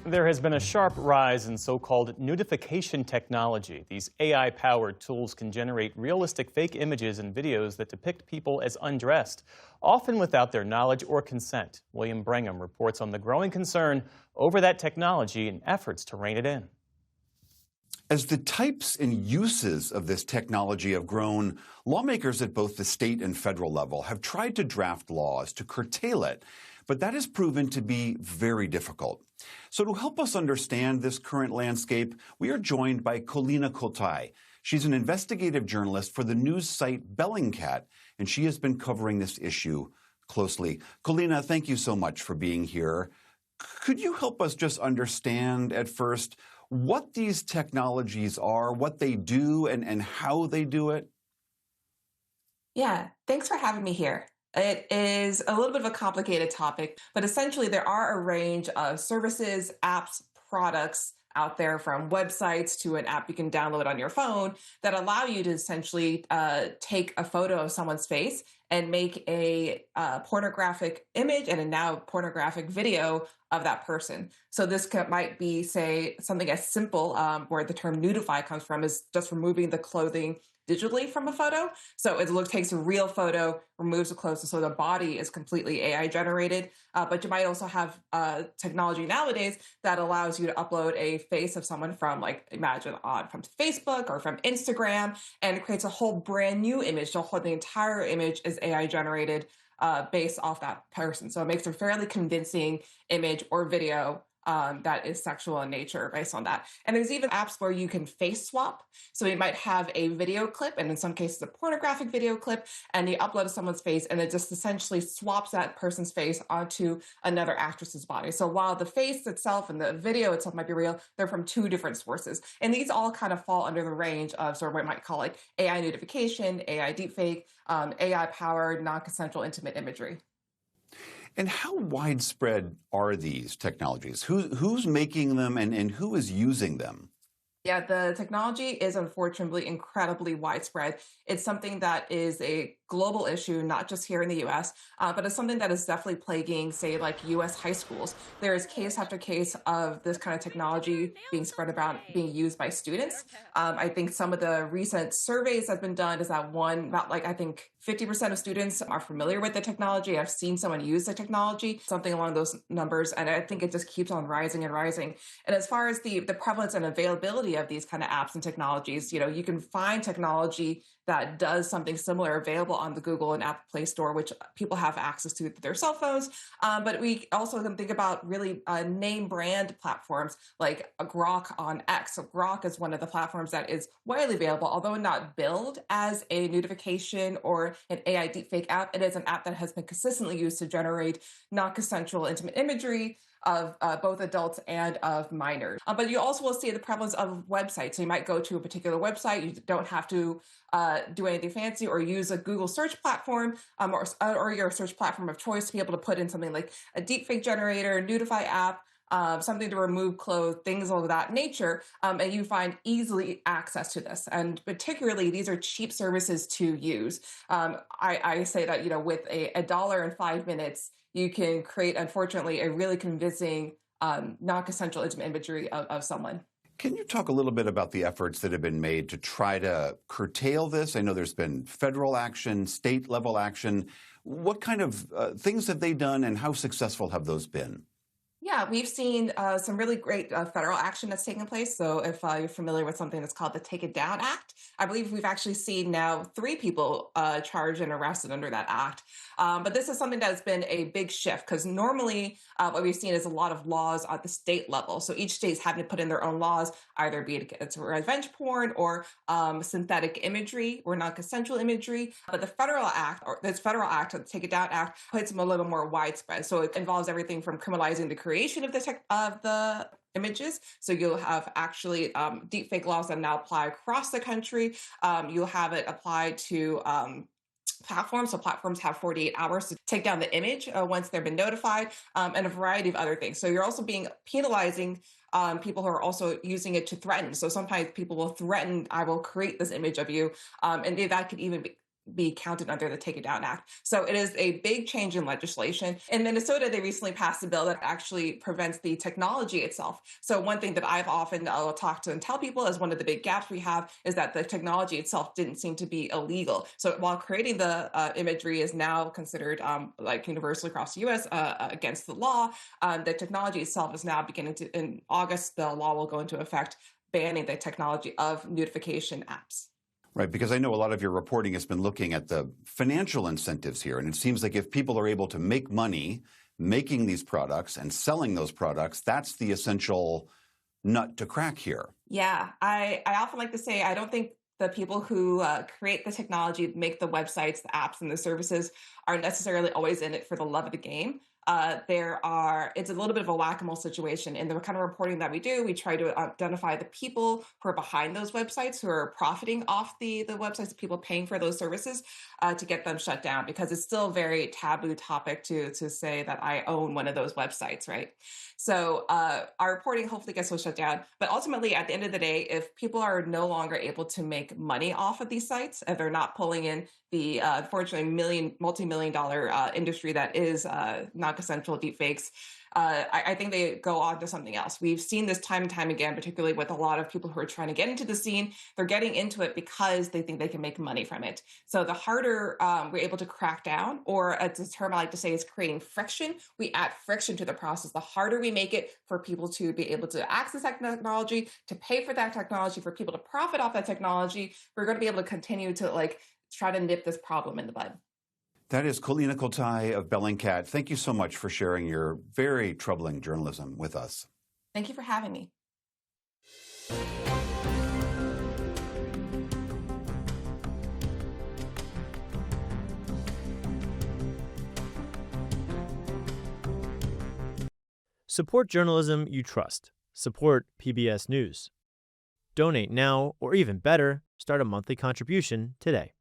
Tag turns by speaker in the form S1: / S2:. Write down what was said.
S1: There has been a sharp rise in so-called nudification technology. These AI-powered tools can generate realistic fake images and videos that depict people as undressed, often without their knowledge or consent. William Brangham reports on the growing concern over that technology and efforts to rein it in.
S2: As the types and uses of this technology have grown, lawmakers at both the state and federal level have tried to draft laws to curtail it, but that has proven to be very difficult. So to help us understand this current landscape, we are joined by Kolina Kotai. She's an investigative journalist for the news site Bellingcat, and she has been covering this issue closely. Kolina, thank you so much for being here. Could you help us just understand at first what these technologies are, what they do, and how they do it?
S3: Yeah, thanks for having me here. It is a little bit of a complicated topic, but essentially there are a range of services, apps, products out there, from websites to an app you can download on your phone, that allow you to essentially take a photo of someone's face and make a pornographic image and a now pornographic video of that person. So this might be, say, something as simple, where the term nudify comes from, is just removing the clothing digitally from a photo. So it takes a real photo, removes the clothes, so the body is completely AI generated. But you might also have technology nowadays that allows you to upload a face of someone from, like, imagine from Facebook or from Instagram, and it creates a whole brand new image. The entire image is AI generated based off that person. So it makes a fairly convincing image or video that is sexual in nature based on that. And there's even apps where you can face swap. So you might have a video clip, and in some cases a pornographic video clip, and you upload someone's face, and it just essentially swaps that person's face onto another actress's body. So while the face itself and the video itself might be real, they're from two different sources. And these all kind of fall under the range of sort of what we might call like AI nudification, AI deepfake, AI-powered non-consensual intimate imagery.
S2: And how widespread are these technologies? Who's making them, and who is using them?
S3: Yeah, the technology is unfortunately incredibly widespread. It's something that is a global issue, not just here in the US, but it's something that is definitely plaguing, say, like US high schools. There is case after case of this kind of technology being spread about, being used by students. I think some of the recent surveys that have been done is that I think 50% of students are familiar with the technology. I've seen someone use the technology, something along those numbers, and I think it just keeps on rising and rising. And as far as the prevalence and availability of these kind of apps and technologies, you can find technology that does something similar available on the Google and Apple Play Store, which people have access to with their cell phones. But we also can think about really name brand platforms like Grok on X. So Grok is one of the platforms that is widely available, although not billed as a nudification or an AI deepfake app. It is an app that has been consistently used to generate non-consensual intimate imagery of both adults and of minors. But you also will see the prevalence of websites. So you might go to a particular website. You don't have to do anything fancy or use a Google search platform or your search platform of choice to be able to put in something like a deepfake generator, nudify app, something to remove clothes, things of that nature, and you find easily access to this. And particularly, these are cheap services to use. I say that, with a dollar in 5 minutes, you can create, unfortunately, a really convincing non-consensual intimate imagery of someone.
S2: Can you talk a little bit about the efforts that have been made to try to curtail this? I know there's been federal action, state-level action. What kind of things have they done, and how successful have those been?
S3: Yeah, we've seen some really great federal action that's taken place. So if you're familiar with something that's called the Take It Down Act, I believe we've actually seen now 3 people charged and arrested under that act. But this is something that has been a big shift, because normally what we've seen is a lot of laws at the state level. So each state is having to put in their own laws, either be it it's revenge porn or synthetic imagery or non-consensual imagery. But the federal act, the Take It Down Act, puts them a little more widespread. So it involves everything from criminalizing the creation of the images. So you'll have actually deepfake laws that now apply across the country. You'll have it applied to platforms. So platforms have 48 hours to take down the image once they've been notified, and a variety of other things. So you're also penalizing people who are also using it to threaten. So sometimes people will threaten, I will create this image of you. And that could even be counted under the Take It Down Act. So it is a big change in legislation. In Minnesota, they recently passed a bill that actually prevents the technology itself. So one thing that I've often talked to and tell people as one of the big gaps we have is that the technology itself didn't seem to be illegal. So while creating the imagery is now considered like universally across the U.S. Against the law, the technology itself is now beginning to, in August, the law will go into effect banning the technology of nudification apps.
S2: Right, because I know a lot of your reporting has been looking at the financial incentives here, and it seems like if people are able to make money making these products and selling those products, that's the essential nut to crack here.
S3: Yeah, I often like to say I don't think the people who create the technology, make the websites, the apps, and the services are necessarily always in it for the love of the game. It's a little bit of a whack-a-mole situation. In the kind of reporting that we do, we try to identify the people who are behind those websites, who are profiting off the websites, the people paying for those services, to get them shut down, because it's still a very taboo topic to say that I own one of those websites, right? So our reporting hopefully gets those shut down. But ultimately, at the end of the day, if people are no longer able to make money off of these sites, and they're not pulling in the unfortunately multi-million dollar industry that is non-consensual deepfakes, I think they go on to something else. We've seen this time and time again, particularly with a lot of people who are trying to get into the scene. They're getting into it because they think they can make money from it. So the harder we're able to crack down, or a term I like to say is creating friction, we add friction to the process. The harder we make it for people to be able to access that technology, to pay for that technology, for people to profit off that technology, we're going to be able to continue to try to nip this problem in the bud.
S2: That is Colina Koltai of Bellingcat. Thank you so much for sharing your very troubling journalism with us.
S3: Thank you for having me.
S4: Support journalism you trust. Support PBS News. Donate now, or even better, start a monthly contribution today.